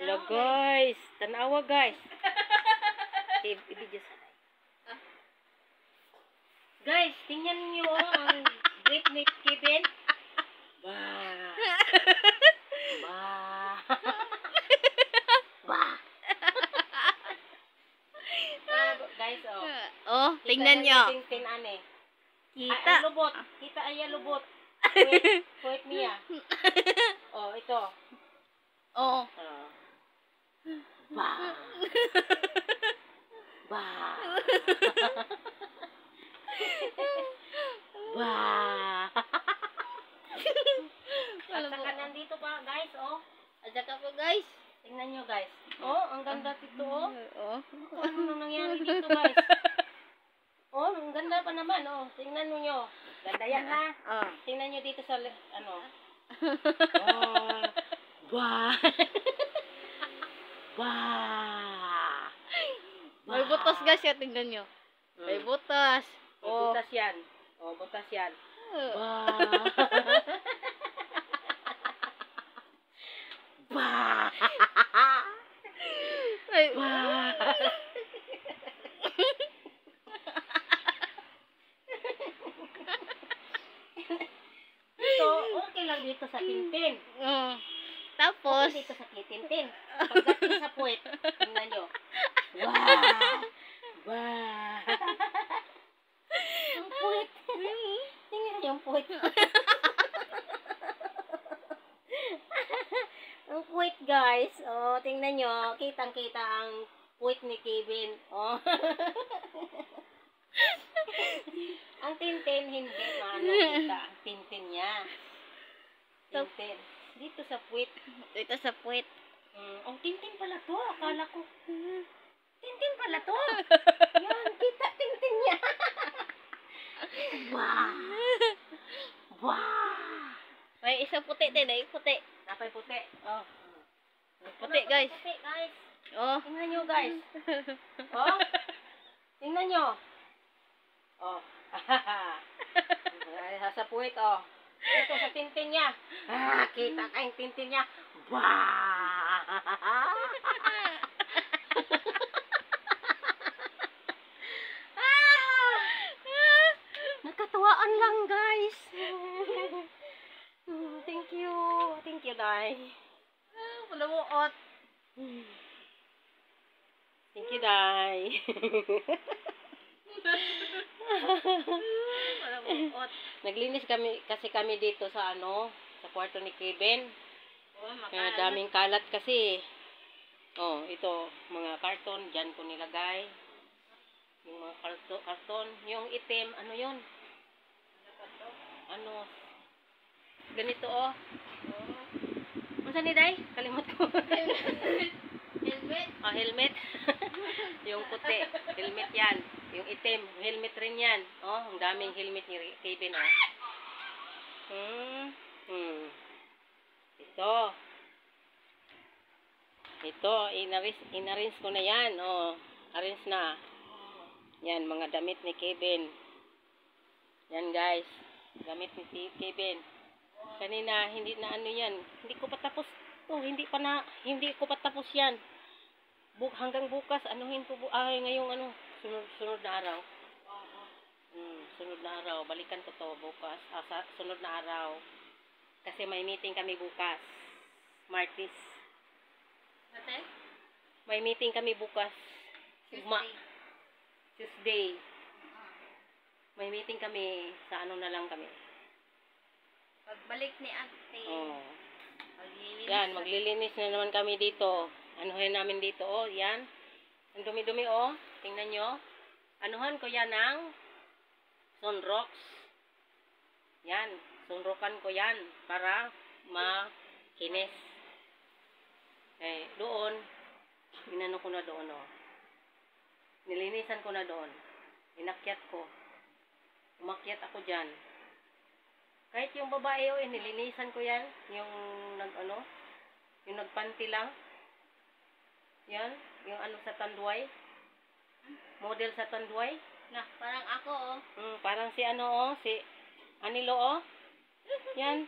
Hello guys, tanawa guys. Ibigay sa guys, tingnan niyo ang great meat Kevin. Bah. Bah. Bah. Guys, oh. Oh, tingnan niyo. Tintin ane. Kita. Ay, lubot. Kita ay lubot. Wait niya. Oh, ito. Oh. Bah. Bah. Bah. At saka nandito pa guys, oh. At saka po guys. Tingnan nyo guys. Oh, ang ganda dito, oh. Oh. Ano nang nangyari dito guys? Oh, ang ganda pa naman, oh. Tingnan nyo. Ganda yan ha. Tingnan nyo dito sa, ano. Oh. Bah. Bah. May butas guys, ya, tingnan nyo. May butas. Oh. Butas yan. Oh, butas yan. Bah. Bah. Ay. Bah. Ito, okay lang dito sa Tintin. Tapos, Okay dito sa Tintin. Pagdating sa puwet, tingnan nyo. Wow! Wow! Ang puwet. Tingnan nyo yung puwet. Ang puwet guys. Oh, tingnan nyo. Kitang-kita ang puwet ni Kevin. Oh. Ang Tintin, hindi maano kita. Ang Tintin niya. Tintin. Dito sa puwet. dito sa puwet. Oh, Tintin pala to. Akala ko. Tintin pala to. Yan, kita Tintin niya. Wow. Wow. May isang puti din, ay puti. Napay puti. Oh. Puti guys. Puti guys. Oh. Tingnan nyo guys. Oh. Tingnan nyo. Oh. Sa puwet, oh. Ito sa Tintin niya. Kita ka yung Tintin niya. Bah! Nakatuwaan lang, guys. Thank you. Thank you, Day. Pulamuot. Thank you, Day. Pulamuot. Naglinis kasi kami dito sa sa kwarto ni Kevin. Kaya daming kalat kasi. Oh, ito, mga karton, dyan ko nilagay. Yung mga karton, yung itim, ano yun? Ano? Ganito, oh. Ano ni Day? Kalimot ko. Helmet. Oh, helmet. Yung puti, helmet yan. Yung itim, helmet rin yan. Oh, ang daming helmet ni Kevin, oh. Ito, inarinse ko na yan. Oh, arrange na. Yan, mga damit ni Kevin. Yan, guys. Damit ni Kevin. Kanina, hindi na ano yan. Hindi ko pa tapos to. Hindi ko pa tapos yan. Hanggang bukas, anuhin ko. Ngayong sunod na araw. Sunod na araw. Balikan ko to bukas. Sunod na araw. Kasi may meeting kami bukas. Martis. Ate? May meeting kami bukas. Tuesday. May meeting kami sa na lang kami. Pagbalik ni ate. Oh. Maglilinis. Yan, maglilinis na naman kami dito. Anuhin namin dito, oh. Yan. Ang dumi-dumi, oh. Tingnan nyo. Anuhan ko yan ng sunrocks. Yan. Sunrokan ko yan para makinis. Doon. Inano ko na doon, oh. Nilinisan ko na doon. Inakyat ko. Umakyat ako dyan. Kahit yung babae, oh, nilinisan ko yan. Yung yung nagpanty lang. Yan. Yung sa tanduay. Model sa tanduay. Na, parang ako, oh. Parang si si Anilo, oh. Yan.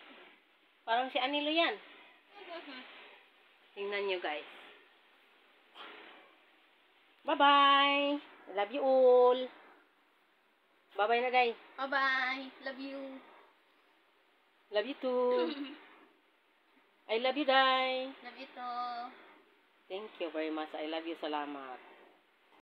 Parang si Anilo yan. Tingnan nyo, guys. Bye-bye. I love you all. Bye-bye na, Day. Bye-bye. Love you. Love you too. I love you, Day. Love you too. Thank you very much. I love you. Salamat.